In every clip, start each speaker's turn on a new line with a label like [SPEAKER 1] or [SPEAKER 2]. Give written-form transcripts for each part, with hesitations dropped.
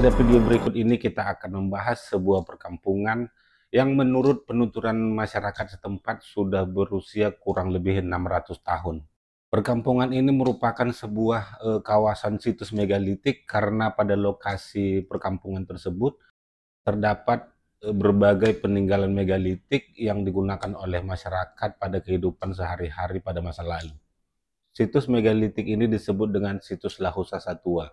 [SPEAKER 1] Pada video berikut ini kita akan membahas sebuah perkampungan yang menurut penuturan masyarakat setempat sudah berusia kurang lebih 600 tahun. Perkampungan ini merupakan sebuah kawasan situs megalitik karena pada lokasi perkampungan tersebut terdapat berbagai peninggalan megalitik yang digunakan oleh masyarakat pada kehidupan sehari-hari pada masa lalu. Situs megalitik ini disebut dengan situs Lahusa Satua.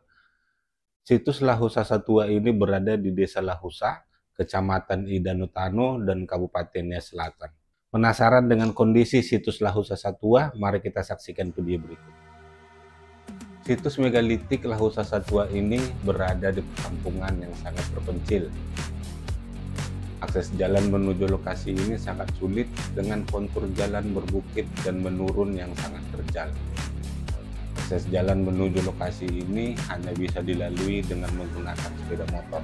[SPEAKER 1] Situs Lahusa Satua ini berada di Desa Lahusa, Kecamatan Idanutano, dan Kabupaten Nias Selatan. Penasaran dengan kondisi situs Lahusa Satua? Mari kita saksikan video berikut. Situs megalitik Lahusa Satua ini berada di perkampungan yang sangat terpencil. Akses jalan menuju lokasi ini sangat sulit dengan kontur jalan berbukit dan menurun yang sangat terjal. Akses jalan menuju lokasi ini hanya bisa dilalui dengan menggunakan sepeda motor.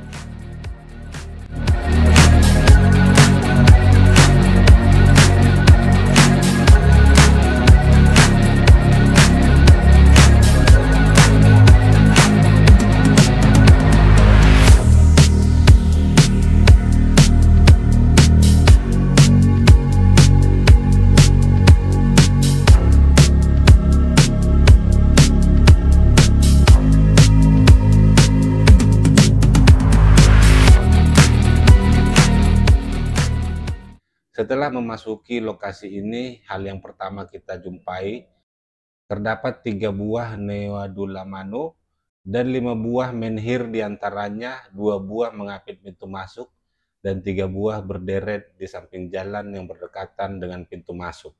[SPEAKER 1] Setelah memasuki lokasi ini, hal yang pertama kita jumpai, terdapat 3 buah Neodulamano dan 5 buah menhir, diantaranya 2 buah mengapit pintu masuk dan 3 buah berderet di samping jalan yang berdekatan dengan pintu masuk.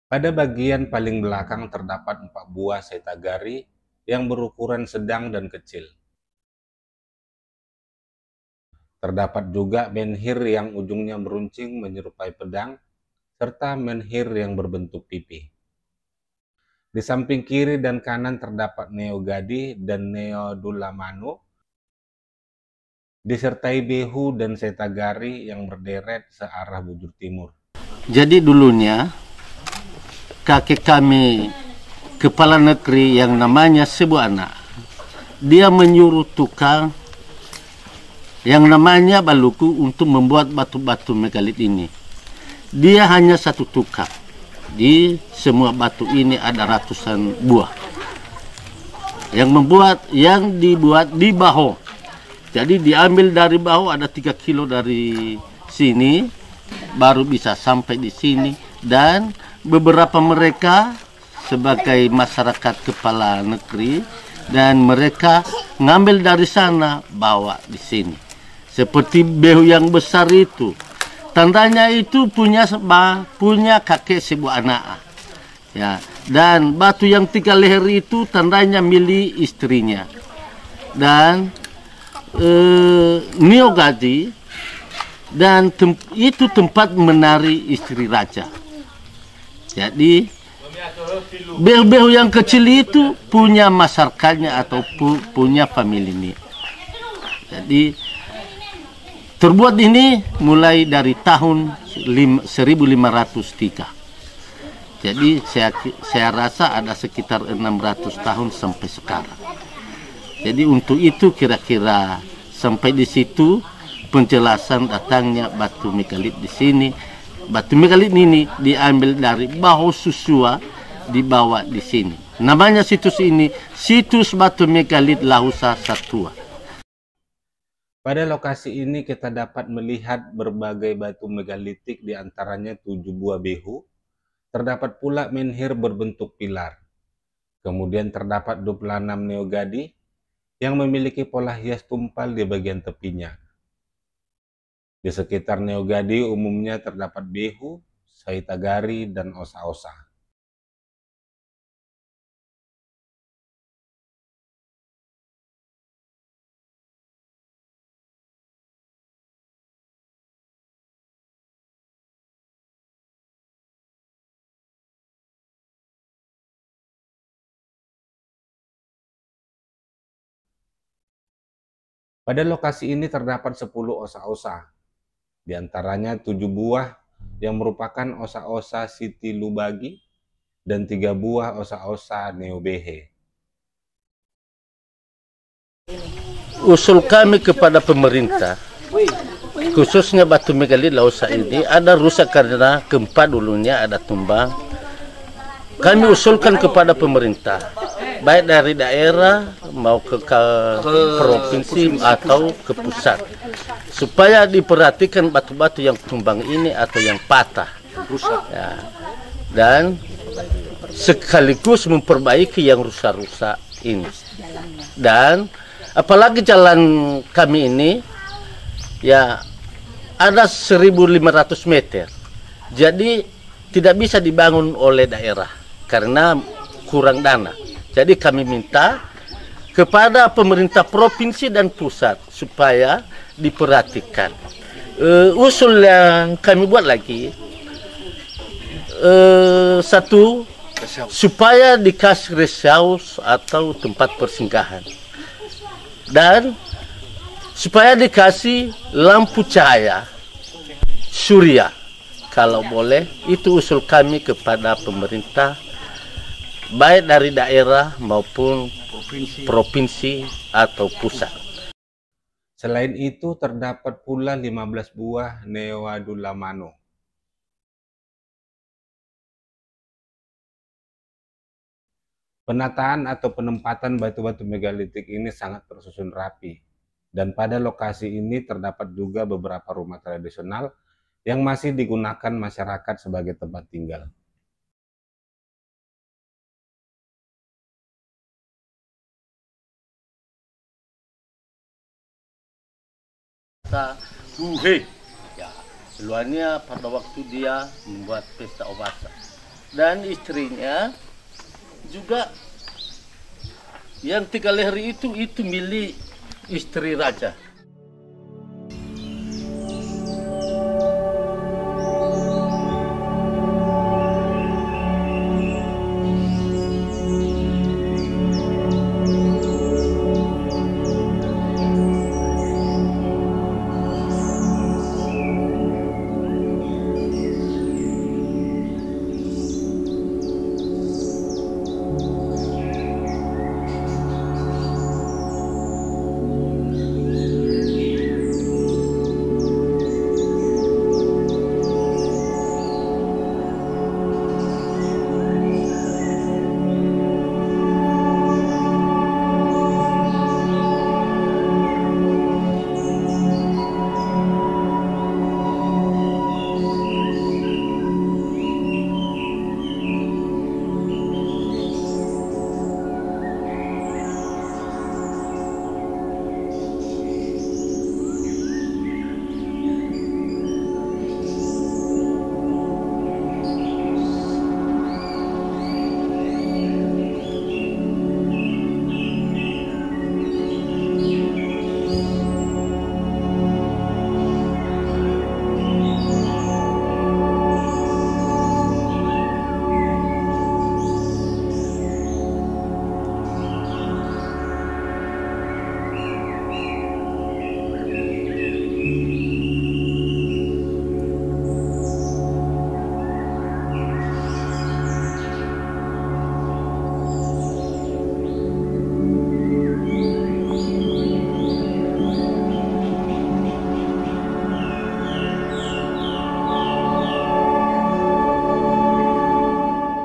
[SPEAKER 1] Pada bagian paling belakang terdapat 4 buah setagari yang berukuran sedang dan kecil. Terdapat juga menhir yang ujungnya meruncing menyerupai pedang, serta menhir yang berbentuk pipi. Di samping kiri dan kanan terdapat Neogadi dan Neodulamano, disertai behu dan setagari yang berderet searah bujur timur.
[SPEAKER 2] Jadi dulunya kakek kami, kepala negeri yang namanya Sebuana, dia menyuruh tukang yang namanya Baluku untuk membuat batu-batu megalit ini. Dia hanya satu tukang. Di semua batu ini ada ratusan buah. Yang dibuat di bahu. Jadi diambil dari bahu, ada 3 kilo dari sini, baru bisa sampai di sini. Dan beberapa mereka sebagai masyarakat kepala negeri, dan mereka ngambil dari sana, bawa di sini. Seperti behu yang besar itu, tandanya itu punya kakek Sebuana. Ya, dan batu yang 3 leher itu tandanya milik istrinya. Dan Neogadi, dan itu tempat menari istri raja. Jadi behu-behu yang kecil itu punya masyarakatnya atau punya famili. Jadi terbuat ini mulai dari tahun 1503. Jadi saya rasa ada sekitar 600 tahun sampai sekarang. Jadi untuk itu kira-kira sampai di situ penjelasan datangnya batu megalit di sini. Batu megalit ini diambil dari bahu Susua, dibawa di sini. Namanya situs ini situs batu megalit Lahusa Satua.
[SPEAKER 1] Pada lokasi ini kita dapat melihat berbagai batu megalitik, diantaranya 7 buah behu. Terdapat pula menhir berbentuk pilar. Kemudian terdapat 26 neogadi yang memiliki pola hias tumpal di bagian tepinya. Di sekitar neogadi umumnya terdapat behu, saitagari, dan osa-osa. Pada lokasi ini terdapat 10 osa-osa, diantaranya 7 buah yang merupakan osa-osa Siti Lubagi dan 3 buah osa-osa Neobehe.
[SPEAKER 2] Usul kami kepada pemerintah, khususnya Batu Megalit Lausa ini ada rusak karena gempa dulunya ada tumbang. Kami usulkan kepada pemerintah, baik dari daerah mau ke provinsi atau ke pusat, supaya diperhatikan batu-batu yang tumbang ini atau yang patah, ya, dan sekaligus memperbaiki yang rusak-rusak ini. Dan apalagi jalan kami ini ya ada 1.500 meter, jadi tidak bisa dibangun oleh daerah karena kurang dana. Jadi kami minta kepada pemerintah provinsi dan pusat supaya diperhatikan. Usul yang kami buat lagi, satu, supaya dikasih rest house atau tempat persinggahan, dan supaya dikasih lampu cahaya surya kalau boleh. Itu usul kami kepada pemerintah baik dari daerah maupun provinsi atau pusat.
[SPEAKER 1] Selain itu terdapat pula 15 buah Neoadulamano. Penataan atau penempatan batu-batu megalitik ini sangat tersusun rapi. Dan pada lokasi ini terdapat juga beberapa rumah tradisional yang masih digunakan masyarakat sebagai tempat tinggal.
[SPEAKER 2] Duhe, ya, keluarnya pada waktu dia membuat pesta obasa, dan istrinya juga yang 3 leher itu milik istri raja.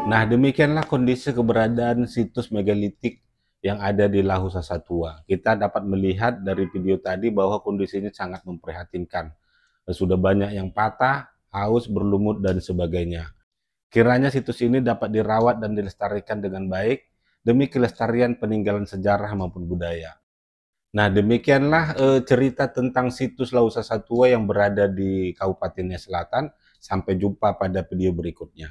[SPEAKER 1] Nah, demikianlah kondisi keberadaan situs megalitik yang ada di Lahu Sasatua. Kita dapat melihat dari video tadi bahwa kondisinya sangat memprihatinkan. Sudah banyak yang patah, haus, berlumut, dan sebagainya. Kiranya situs ini dapat dirawat dan dilestarikan dengan baik demi kelestarian peninggalan sejarah maupun budaya. Nah, demikianlah cerita tentang situs Lahu Sasatua yang berada di Kabupaten Nia Selatan. Sampai jumpa pada video berikutnya.